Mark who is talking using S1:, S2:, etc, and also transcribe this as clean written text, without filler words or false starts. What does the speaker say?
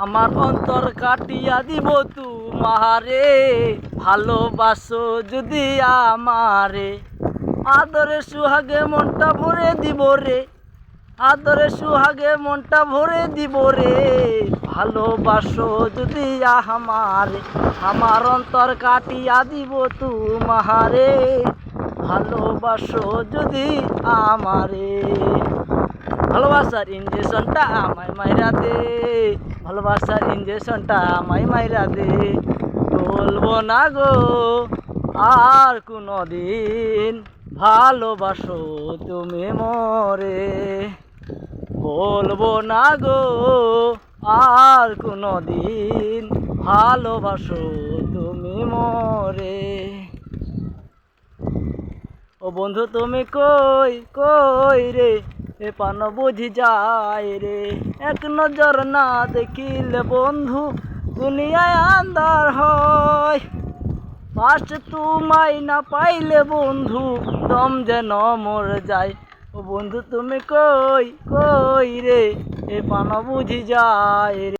S1: আমার অন্তর কাটিয়া দিব তোমারে, ভালোবাসো যদি আমারে। আদরে সুহাগে মনটা ভরে দিব রে, আদরে সুহাগে মনটা ভরে দিব রে। ভালোবাসো যদি আমারে, আমার অন্তর কাটিয়া দিব তোমারে। ভালোবাসো যদি আমারে। ভালোবাসার ইঞ্জেকশনটা আমায় মাইরা দে, ভালোবাসার ইঞ্জেকশনটা আমায় মাইরা দে। বলবো না গো আর কোনো দিন, ভালোবাসো তুমি মরে। বলবো না গো আর কোনো দিন, ভালোবাসো তুমি মরে। ও বন্ধু তুমি কই কই রে, এ পান বুঝি যায় রে। এক নজর না দেখিলে বন্ধু দুনিয়ায় আন্ধার হয়। পাশ তোমায় না পাইলে বন্ধু দম যেন মর যায়। ও বন্ধু তুমি কই কই রে, এ পান বুঝি যায় রে।